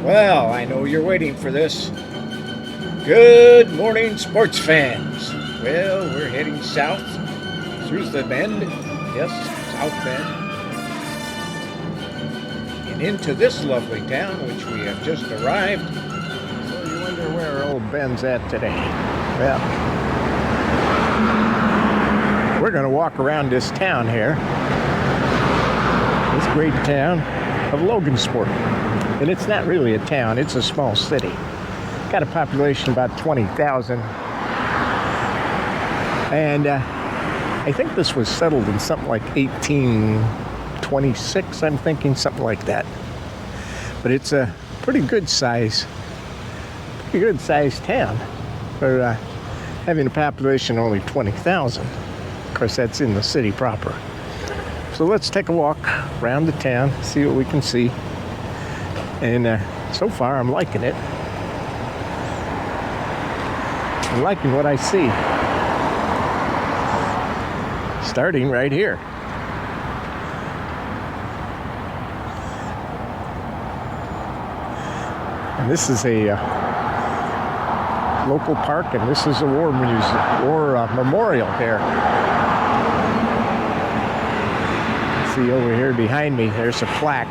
Well, I know you're waiting for this. Good morning, sports fans. Well, we're heading south through the bend. Yes, South Bend. And into this lovely town, which we have just arrived. So you wonder where old Ben's at today. Well, we're going to walk around this town here. This great town of Logansport. And it's not really a town, it's a small city. Got a population of about 20,000. And I think this was settled in something like 1826, I'm thinking, something like that. But it's a pretty good size town for having a population of only 20,000. Of course, that's in the city proper. So let's take a walk around the town, see what we can see. And so far, I'm liking it. I'm liking what I see. Starting right here. And this is a local park, and this is a war memorial here. See over here behind me, there's a plaque.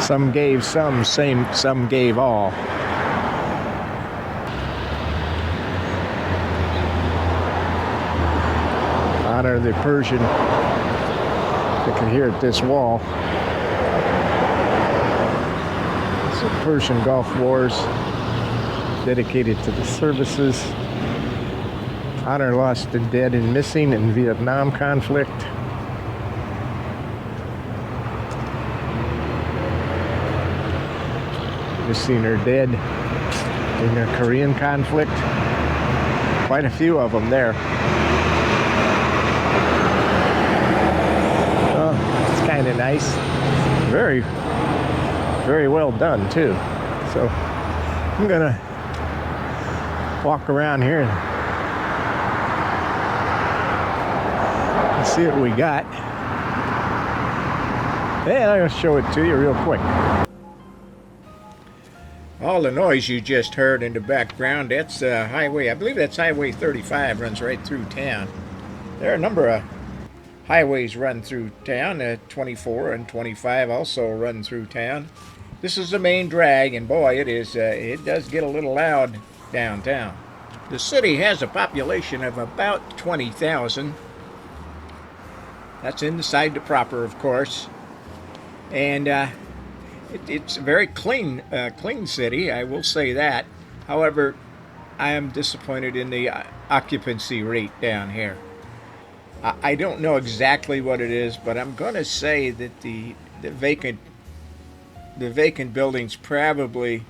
Some gave some, some gave all. Honor the Persian. You can hear it this wall. It's the Persian Gulf Wars, dedicated to the services. Honor lost and dead and missing in Vietnam conflict. Missing or dead in the Korean conflict. Quite a few of them there. Oh, it's kind of nice. Very, very well done too. So I'm gonna walk around here and see what we got. And I'm gonna show it to you real quick. All the noise you just heard in the background, that's highway, I believe that's Highway 35, runs right through town. There are a number of highways run through town, 24 and 25 also run through town. This is the main drag, and boy, it does get a little loud downtown. The city has a population of about 20,000. That's inside the proper, of course. And it's a very clean city, I will say that. However, I am disappointed in the occupancy rate down here. I don't know exactly what it is, but I'm going to say that the vacant buildings probably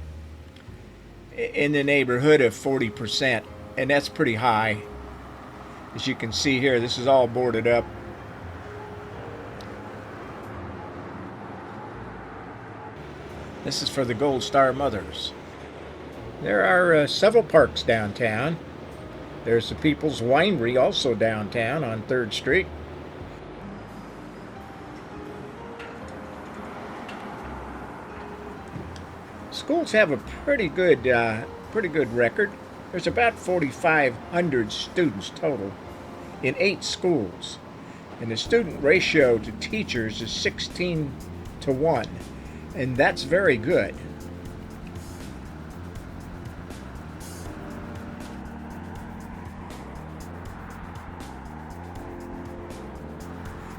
in the neighborhood of 40%, and that's pretty high. As you can see here, this is all boarded up. This is for the Gold Star Mothers. There are several parks downtown. There's the People's Winery also downtown on 3rd Street. Schools have a pretty good record. There's about 4,500 students total in 8 schools. And the student ratio to teachers is 16-1. And that's very good.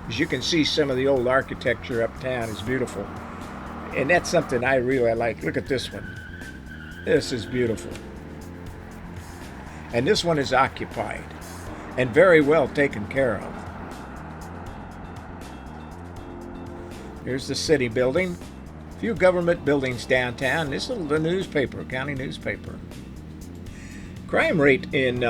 As you can see, some of the old architecture uptown is beautiful. And that's something I really like. Look at this one. This is beautiful. And this one is occupied and very well taken care of. Here's the city building. Few government buildings downtown. This is the newspaper, county newspaper. Crime rate in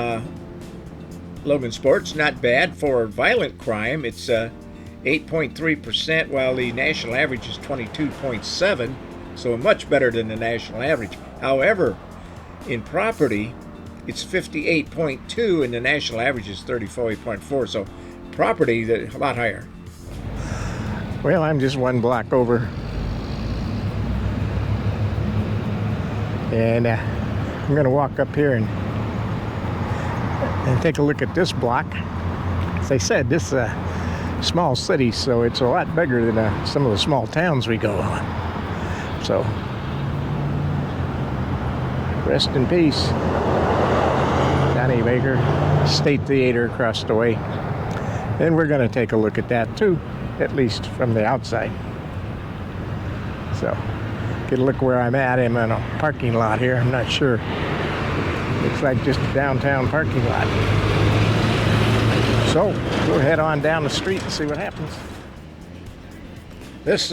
Logansport's not bad for violent crime. It's 8.3%, while the national average is 22.7, so much better than the national average. However, in property, it's 58.2, and the national average is 34.4. So property, a lot higher. Well, I'm just one block over And I'm going to walk up here and take a look at this block. As I said, this is a small city, so it's a lot bigger than some of the small towns we go on. So, rest in peace, Donnie Baker. State Theater across the way. And we're going to take a look at that too, at least from the outside. So, get a look where I'm at. I'm in a parking lot here. I'm not sure. Looks like just a downtown parking lot. So, we'll head on down the street and see what happens. This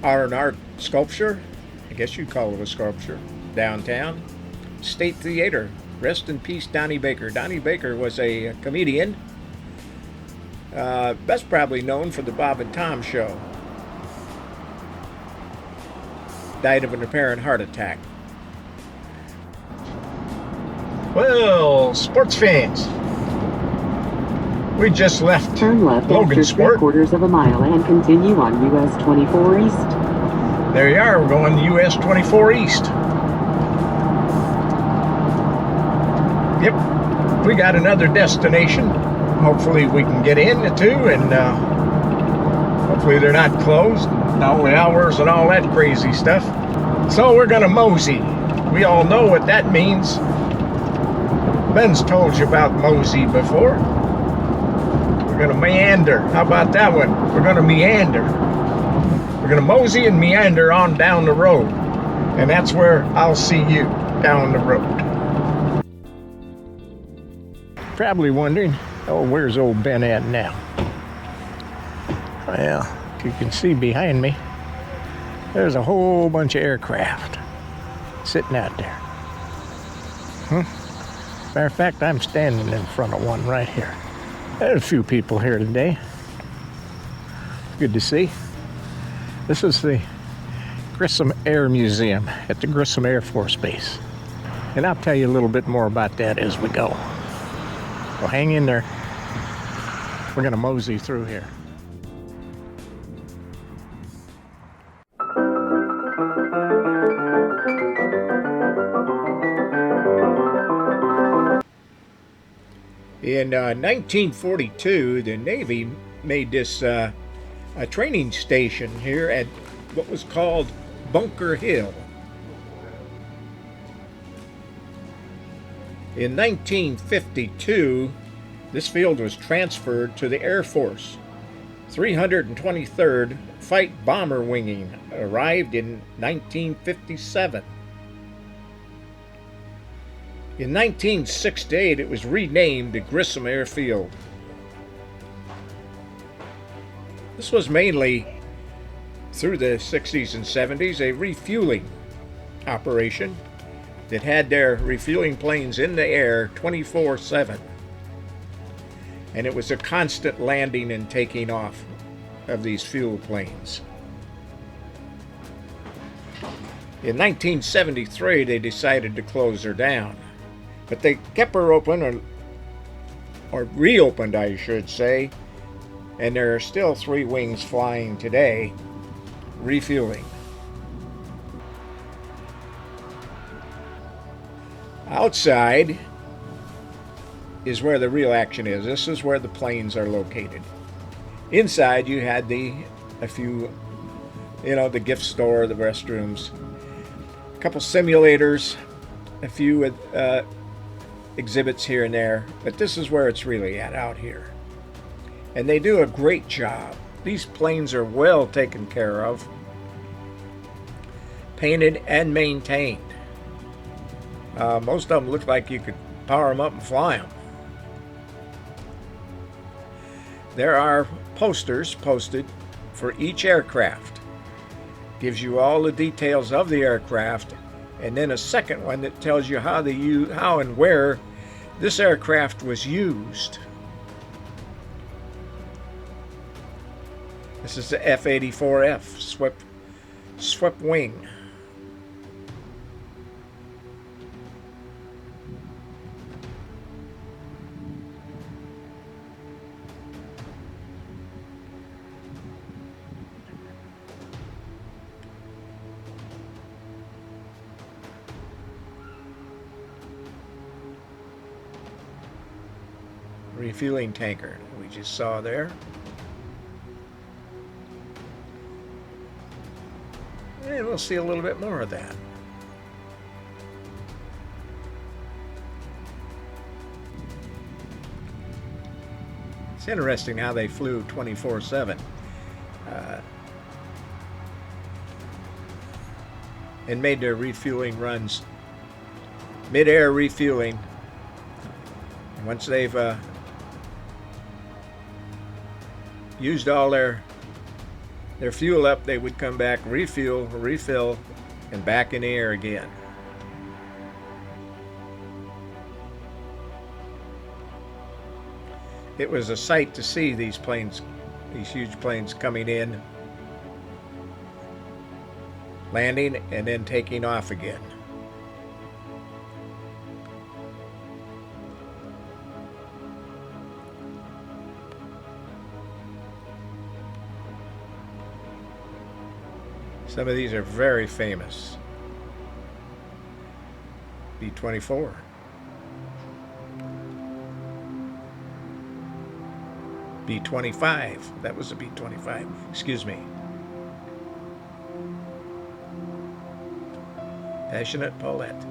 R&R sculpture, I guess you'd call it a sculpture, downtown. State Theater. Rest in peace, Donnie Baker. Donnie Baker was a comedian, best probably known for the Bob and Tom Show. Died of an apparent heart attack. Well, sports fans, we just left Turn left Logan after Sport. 3/4 of a mile and continue on US 24 East. There you are, we're going US 24 East. Yep, we got another destination. Hopefully we can get in too, and hopefully they're not closed. No hours and all that crazy stuff. So we're gonna mosey. We all know what that means. Ben's told you about mosey before. We're gonna meander. How about that one? We're gonna meander. We're gonna mosey and meander on down the road. And that's where I'll see you, down the road. Probably wondering, oh, where's old Ben at now? Well, you can see behind me, there's a whole bunch of aircraft sitting out there. Matter of fact, I'm standing in front of one right here. There's a few people here today. Good to see. This is the Grissom Air Museum at the Grissom Air Force Base. And I'll tell you a little bit more about that as we go. So hang in there. We're gonna mosey through here. In 1942, the Navy made this a training station here at what was called Bunker Hill. In 1952, this field was transferred to the Air Force. 323rd Fight Bomber Winging arrived in 1957. In 1968, it was renamed the Grissom Airfield. This was mainly, through the 60s and 70s, a refueling operation that had their refueling planes in the air 24/7. And it was a constant landing and taking off of these fuel planes. In 1973, they decided to close her down. But they kept her open, or reopened, I should say, and there are still 3 wings flying today, refueling. Outside is where the real action is. This is where the planes are located. Inside, you had the gift store, the restrooms, a couple simulators, a few exhibits here and there, but this is where it's really at, out here. And they do a great job. These planes are well taken care of, painted and maintained. Most of them look like you could power them up and fly them. There are posters posted for each aircraft. Gives you all the details of the aircraft, and then a second one that tells you how and where this aircraft was used. This is the F-84F, swept wing. refueling tanker we just saw there. And we'll see a little bit more of that. It's interesting how they flew 24/7 and made their refueling runs, mid-air refueling. Once they've used all their fuel up, they would come back, refuel, refill, and back in the air again. It was a sight to see these planes, these huge planes coming in, landing, and then taking off again. Some of these are very famous. B-24. B-25. That was a B-25. Excuse me. Passionate Paulette.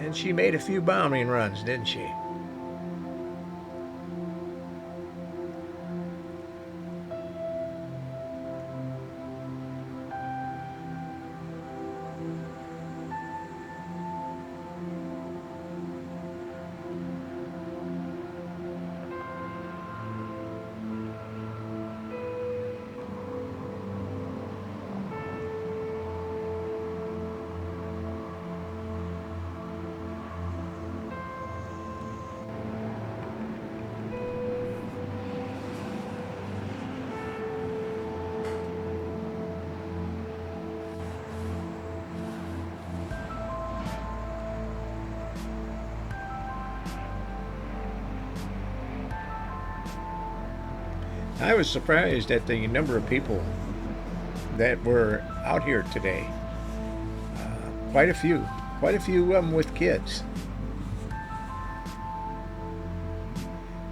And she made a few bombing runs, didn't she? I was surprised at the number of people that were out here today. Quite a few of them with kids.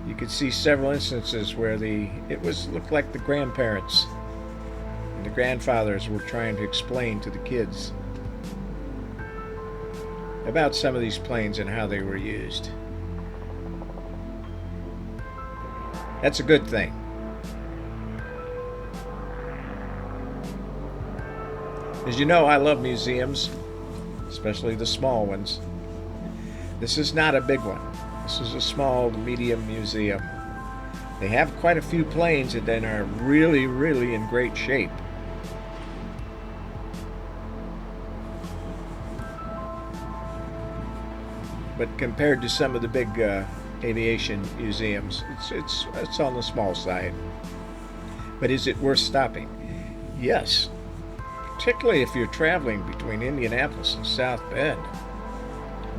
You could see several instances where looked like the grandparents and the grandfathers were trying to explain to the kids about some of these planes and how they were used. That's a good thing. As you know, I love museums, especially the small ones. This is not a big one. This is a small to medium museum. They have quite a few planes that then are really, really in great shape. But compared to some of the big aviation museums, it's on the small side. But is it worth stopping? Yes. Particularly if you're traveling between Indianapolis and South Bend.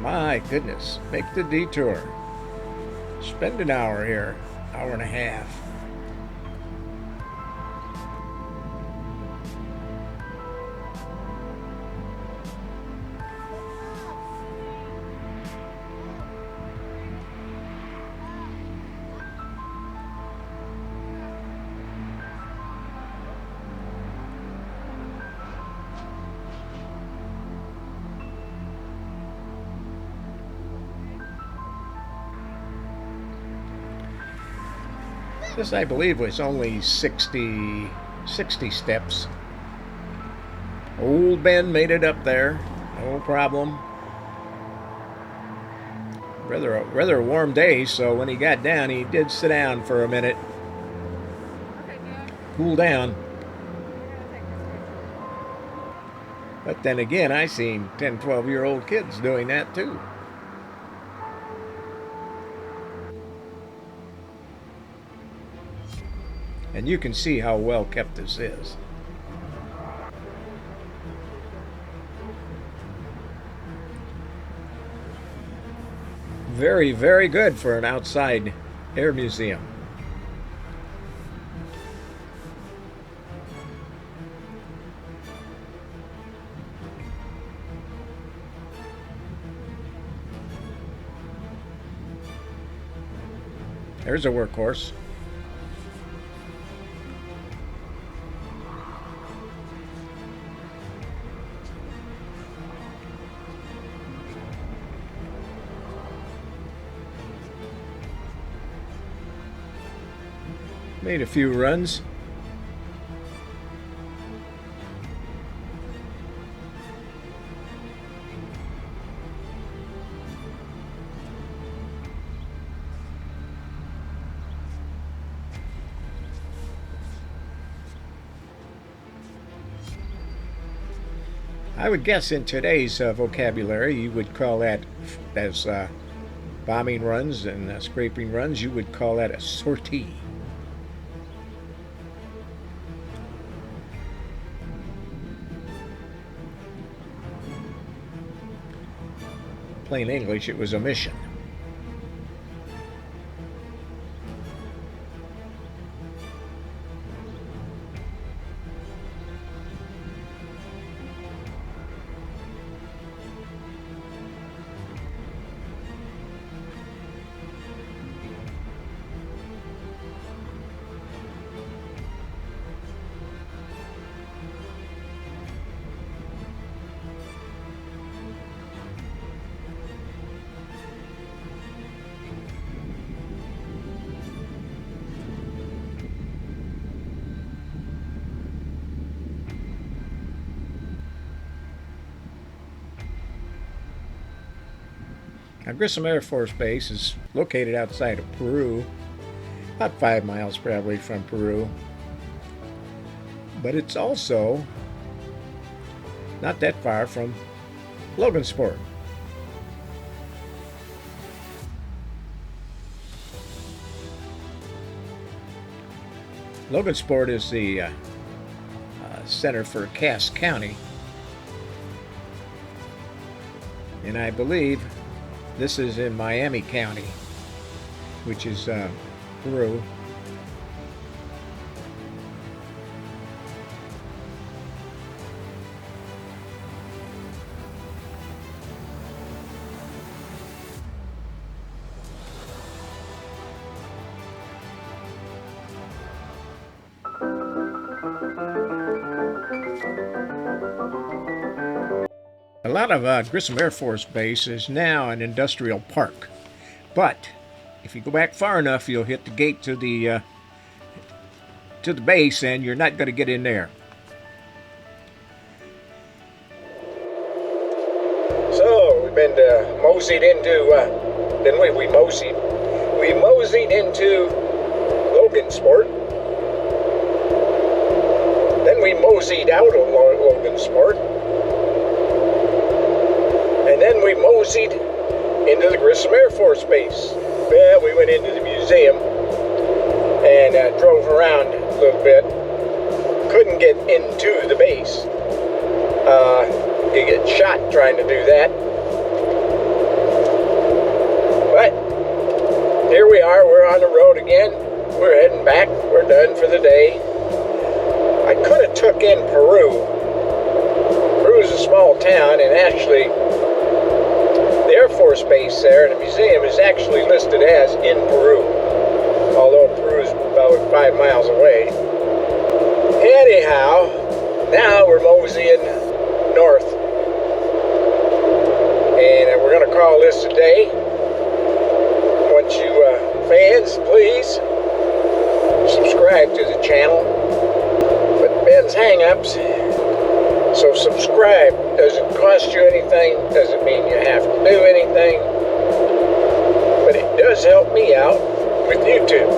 My goodness, make the detour. Spend an hour here, hour and a half. This, I believe, was only 60 steps. Old Ben made it up there, no problem. Rather a warm day, so when he got down, he did sit down for a minute. Cool down. But then again, I seen 10, 12-year-old kids doing that too. And you can see how well kept this is. Very, very good for an outside air museum. There's a workhorse. Made a few runs. I would guess in today's vocabulary, you would call that, as bombing runs and scraping runs, you would call that a sortie. Plain English, it was a mission. Now, Grissom Air Force Base is located outside of Peru, about 5 miles probably from Peru. But it's also not that far from Logansport. Logansport is the center for Cass County, and I believe this is in Miami County, which is Peru. A lot of Grissom Air Force Base is now an industrial park, but if you go back far enough, you'll hit the gate to the base, and you're not going to get in there. So we've been moseyed into, didn't we? We moseyed into Logansport. Then we moseyed out of Logansport. And then we moseyed into the Grissom Air Force Base. Well, we went into the museum and drove around a little bit. Couldn't get into the base. You get shot trying to do that. But here we are. We're on the road again. We're heading back. We're done for the day. I could have took in Peru. Peru's a small town, and actually the Air Force Base there and the museum is actually listed as in Peru, although Peru is about 5 miles away. Anyhow, now we're moseying north, and we're going to call this a day. Want you fans, please subscribe to the channel. But Ben's Hang-Ups, so subscribe. Doesn't cost you anything, doesn't mean you have to do anything, but it does help me out with YouTube.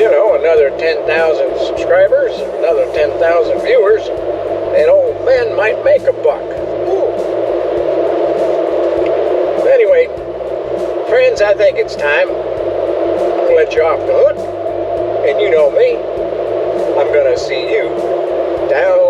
You know, another 10,000 subscribers, another 10,000 viewers, and old Ben might make a buck. Ooh. Anyway, friends, I think it's time. I'm going to let you off the hook, and you know me, I'm going to see you down